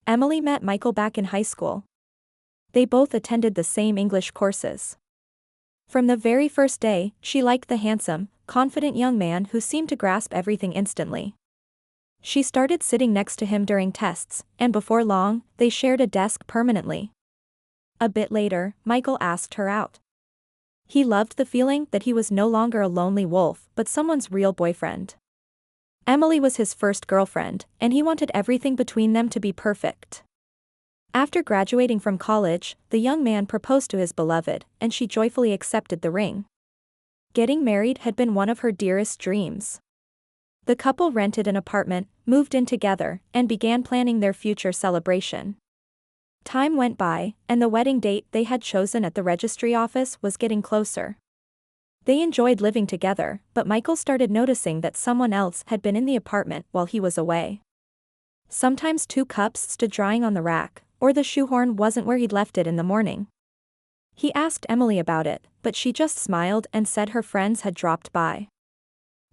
Emily met Michael back in high school. They both attended the same English courses. From the very first day, she liked the handsome, confident young man who seemed to grasp everything instantly. She started sitting next to him during tests, and before long, they shared a desk permanently. A bit later, Michael asked her out. He loved the feeling that he was no longer a lonely wolf but someone's real boyfriend. Emily was his first girlfriend, and he wanted everything between them to be perfect. After graduating from college, the young man proposed to his beloved, and she joyfully accepted the ring. Getting married had been one of her dearest dreams. The couple rented an apartment, moved in together, and began planning their future celebration. Time went by, and the wedding date they had chosen at the registry office was getting closer. They enjoyed living together, but Michael started noticing that someone else had been in the apartment while he was away. Sometimes 2 cups stood drying on the rack, or the shoehorn wasn't where he'd left it in the morning. He asked Emily about it, but she just smiled and said her friends had dropped by.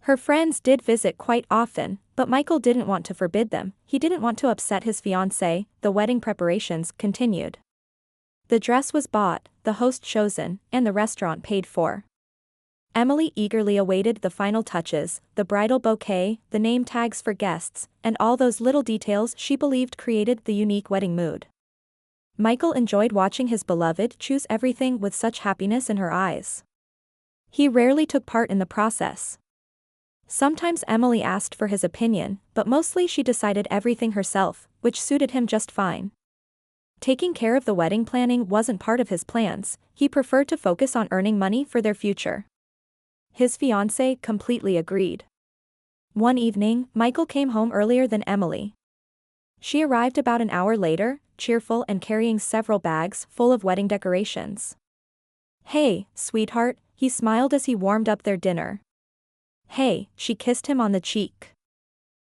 Her friends did visit quite often, but Michael didn't want to forbid them. He didn't want to upset his fiancée. The wedding preparations continued. The dress was bought, the host chosen, and the restaurant paid for. Emily eagerly awaited the final touches, the bridal bouquet, the name tags for guests, and all those little details she believed created the unique wedding mood. Michael enjoyed watching his beloved choose everything with such happiness in her eyes. He rarely took part in the process. Sometimes Emily asked for his opinion, but mostly she decided everything herself, which suited him just fine. Taking care of the wedding planning wasn't part of his plans. He preferred to focus on earning money for their future. His fiancée completely agreed. One evening, Michael came home earlier than Emily. She arrived about an hour later, cheerful and carrying several bags full of wedding decorations. "Hey, sweetheart," he smiled as he warmed up their dinner. "Hey," she kissed him on the cheek.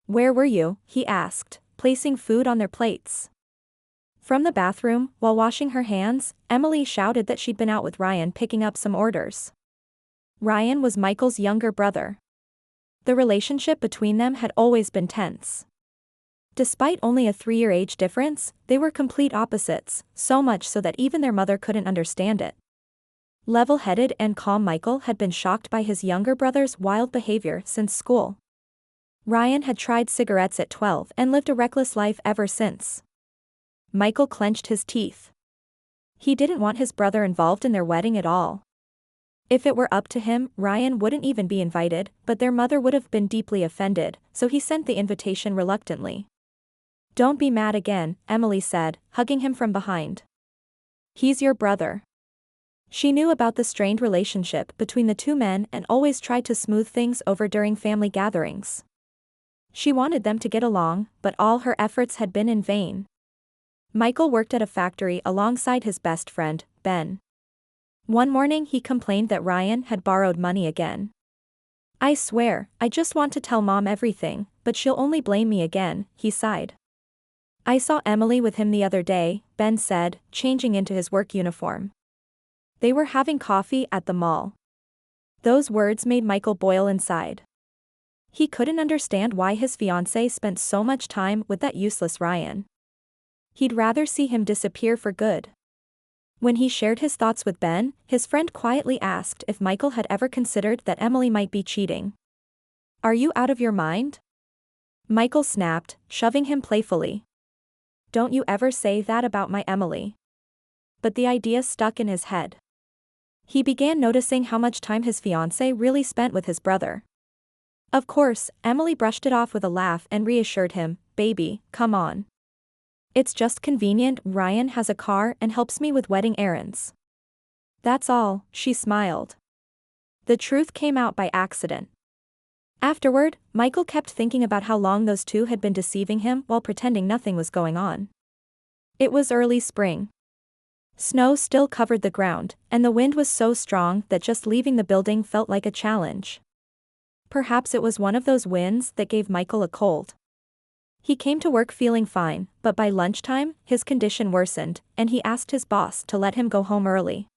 "Where were you?" he asked, placing food on their plates. From the bathroom, while washing her hands, Emily shouted that she'd been out with Ryan picking up some orders. Ryan was Michael's younger brother. The relationship between them had always been tense. Despite only a 3-year age difference, they were complete opposites, so much so that even their mother couldn't understand it. Level-headed and calm Michael had been shocked by his younger brother's wild behavior since school. Ryan had tried cigarettes at 12 and lived a reckless life ever since. Michael clenched his teeth. He didn't want his brother involved in their wedding at all. If it were up to him, Ryan wouldn't even be invited, but their mother would have been deeply offended, so he sent the invitation reluctantly. "Don't be mad again," Emily said, hugging him from behind. "He's your brother." She knew about the strained relationship between the 2 men and always tried to smooth things over during family gatherings. She wanted them to get along, but all her efforts had been in vain. Michael worked at a factory alongside his best friend, Ben. One morning he complained that Ryan had borrowed money again. "I swear, I just want to tell Mom everything, but she'll only blame me again," he sighed. "I saw Emily with him the other day," Ben said, changing into his work uniform. They were having coffee at the mall. Those words made Michael boil inside. He couldn't understand why his fiancée spent so much time with that useless Ryan. He'd rather see him disappear for good. When he shared his thoughts with Ben, his friend quietly asked if Michael had ever considered that Emily might be cheating. "Are you out of your mind?" Michael snapped, shoving him playfully. "Don't you ever say that about my Emily." But the idea stuck in his head. He began noticing how much time his fiancée really spent with his brother. Of course, Emily brushed it off with a laugh and reassured him, "Baby, come on. It's just convenient. Ryan has a car and helps me with wedding errands." "That's all," she smiled. The truth came out by accident. Afterward, Michael kept thinking about how long those 2 had been deceiving him while pretending nothing was going on. It was early spring. Snow still covered the ground, and the wind was so strong that just leaving the building felt like a challenge. Perhaps it was one of those winds that gave Michael a cold. He came to work feeling fine, but by lunchtime, his condition worsened, and he asked his boss to let him go home early.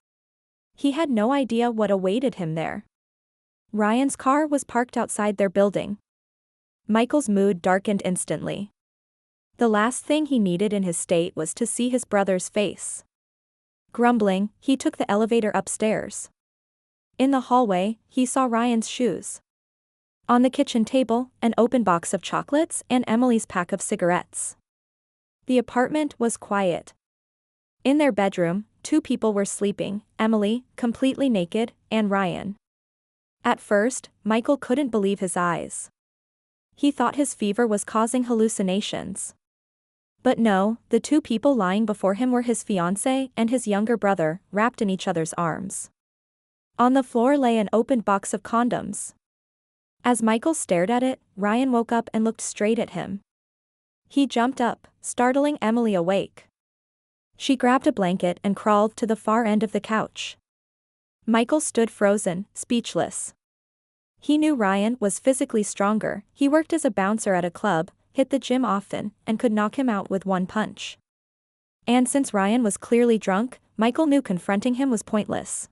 He had no idea what awaited him there. Ryan's car was parked outside their building. Michael's mood darkened instantly. The last thing he needed in his state was to see his brother's face. Grumbling, he took the elevator upstairs. In the hallway, he saw Ryan's shoes. On the kitchen table, an open box of chocolates and Emily's pack of cigarettes. The apartment was quiet. In their bedroom, 2 people were sleeping, Emily, completely naked, and Ryan. At first, Michael couldn't believe his eyes. He thought his fever was causing hallucinations. But no, the 2 people lying before him were his fiancée and his younger brother, wrapped in each other's arms. On the floor lay an opened box of condoms. As Michael stared at it, Ryan woke up and looked straight at him. He jumped up, startling Emily awake. She grabbed a blanket and crawled to the far end of the couch. Michael stood frozen, speechless. He knew Ryan was physically stronger, he worked as a bouncer at a club, hit the gym often, and could knock him out with one punch. And since Ryan was clearly drunk, Michael knew confronting him was pointless.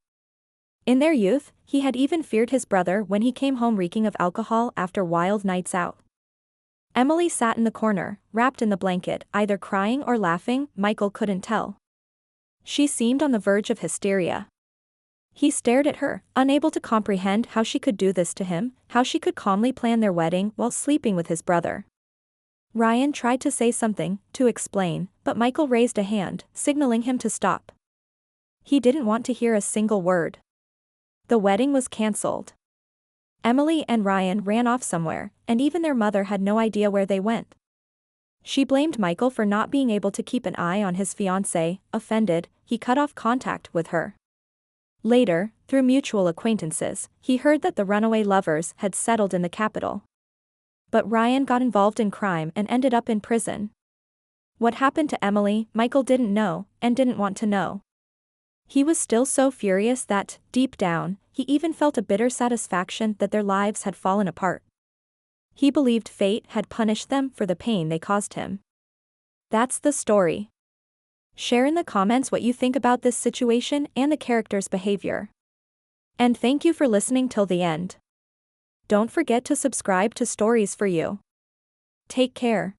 In their youth, he had even feared his brother when he came home reeking of alcohol after wild nights out. Emily sat in the corner, wrapped in the blanket, either crying or laughing, Michael couldn't tell. She seemed on the verge of hysteria. He stared at her, unable to comprehend how she could do this to him, how she could calmly plan their wedding while sleeping with his brother. Ryan tried to say something, to explain, but Michael raised a hand, signaling him to stop. He didn't want to hear a single word. The wedding was cancelled. Emily and Ryan ran off somewhere, and even their mother had no idea where they went. She blamed Michael for not being able to keep an eye on his fiancée. Offended, he cut off contact with her. Later, through mutual acquaintances, he heard that the runaway lovers had settled in the capital. But Ryan got involved in crime and ended up in prison. What happened to Emily, Michael didn't know, and didn't want to know. He was still so furious that, deep down, he even felt a bitter satisfaction that their lives had fallen apart. He believed fate had punished them for the pain they caused him. That's the story. Share in the comments what you think about this situation and the character's behavior. And thank you for listening till the end. Don't forget to subscribe to Stories for You. Take care.